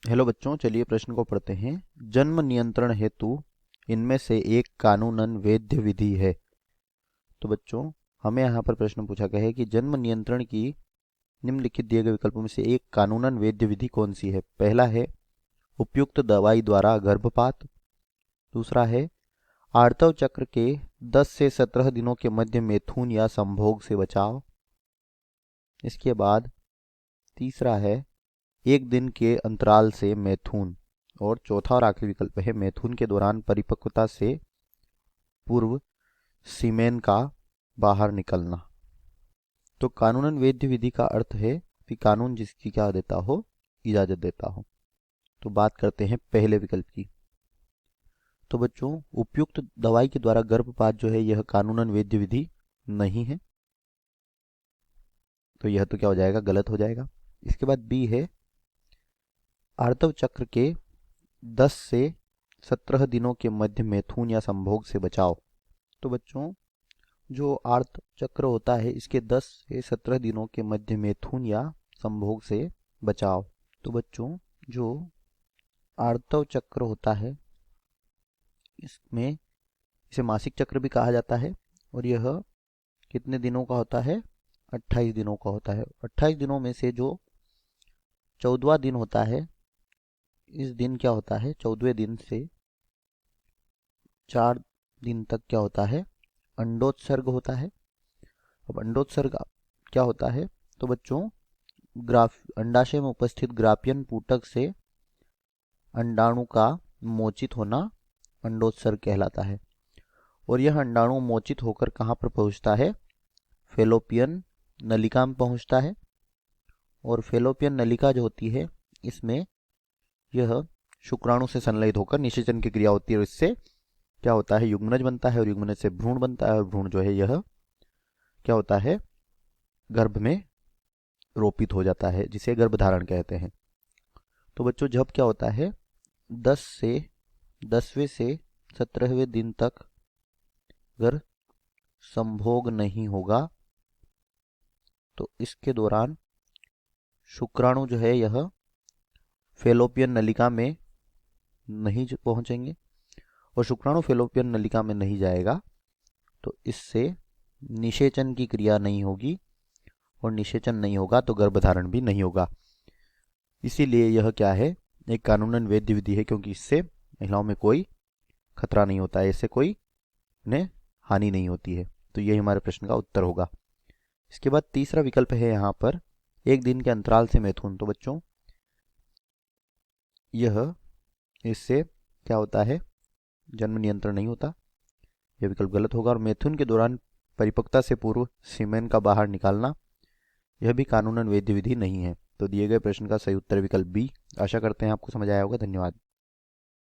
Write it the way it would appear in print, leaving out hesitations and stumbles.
Hello बच्चों, चलिए प्रश्न को पढ़ते हैं। जन्म नियंत्रण हेतु इनमें से एक कानूनन वैध विधि है। तो बच्चों, हमें यहाँ पर प्रश्न पूछा गया है कि जन्म नियंत्रण की निम्नलिखित दिए गए विकल्पों में से एक कानूनन वैध विधि कौन सी है। पहला है उपयुक्त दवाई द्वारा गर्भपात। दूसरा है आर्तव चक्र के 10 से 17 दिनों के मध्य मैथुन या संभोग से बचाव। इसके बाद तीसरा है एक दिन के अंतराल से मैथुन। और चौथा और आखिरी विकल्प है मैथुन के दौरान परिपक्वता से पूर्व सीमेन का बाहर निकलना। तो कानूनन वैध विधि का अर्थ है कि कानून जिसकी क्या देता हो, इजाजत देता हो। तो बात करते हैं पहले विकल्प की। तो बच्चों, उपयुक्त दवाई के द्वारा गर्भपात जो है यह कानूनन वैध विधि नहीं है। तो यह तो क्या हो जाएगा, गलत हो जाएगा। इसके बाद बी है आर्तव चक्र के 10 से 17 दिनों के मध्य मैथुन या संभोग से बचाव। तो बच्चों, जो आर्त चक्र होता है इसके 10 से 17 दिनों के मध्य मैथुन या संभोग से बचाव। तो बच्चों, जो आर्तव चक्र होता है इसमें इसे मासिक चक्र भी कहा जाता है और यह कितने दिनों का होता है, 28 दिनों का होता है। 28 दिनों में से जो 14वां दिन होता है, इस दिन क्या होता है, 14वें दिन से 4 दिन तक क्या होता है, अंडोत्सर्ग होता है। अब अंडोत्सर्ग क्या होता है, तो बच्चों ग्राफ अंडाशय में उपस्थित ग्रापियन पूटक से अंडाणु का मोचित होना अंडोत्सर्ग कहलाता है। और यह अंडाणु मोचित होकर कहाँ पर पहुँचता है, फेलोपियन नलिका में पहुँचता है। और फेलोपियन नलिका जो होती है इसमें यह शुक्राणु से संलयित होकर निषेचन की क्रिया होती है और इससे क्या होता है, युग्मनज बनता है और युग्मनज से भ्रूण बनता है और भ्रूण जो है यह क्या होता है, गर्भ में रोपित हो जाता है जिसे गर्भधारण कहते हैं। तो बच्चों, जब क्या होता है 10वें से 17वें दिन तक अगर संभोग नहीं होगा तो इसके दौरान शुक्राणु जो है यह फेलोपियन नलिका में नहीं पहुंचेंगे। और शुक्राणु फेलोपियन नलिका में नहीं जाएगा तो इससे निषेचन की क्रिया नहीं होगी और निषेचन नहीं होगा तो गर्भधारण भी नहीं होगा। इसीलिए यह क्या है, एक कानूनन वैध विधि है, क्योंकि इससे महिलाओं में कोई खतरा नहीं होता है, इससे कोई उन्हें हानि नहीं होती है। तो यही हमारे प्रश्न का उत्तर होगा। इसके बाद तीसरा विकल्प है यहाँ पर एक दिन के अंतराल से मैथुन। तो बच्चों, यह इससे क्या होता है, जन्म नियंत्रण नहीं होता, यह विकल्प गलत होगा। और मैथुन के दौरान परिपक्वता से पूर्व सीमेन का बाहर निकालना, यह भी कानूनन वैध विधि नहीं है। तो दिए गए प्रश्न का सही उत्तर विकल्प बी। आशा करते हैं आपको समझ आया होगा। धन्यवाद।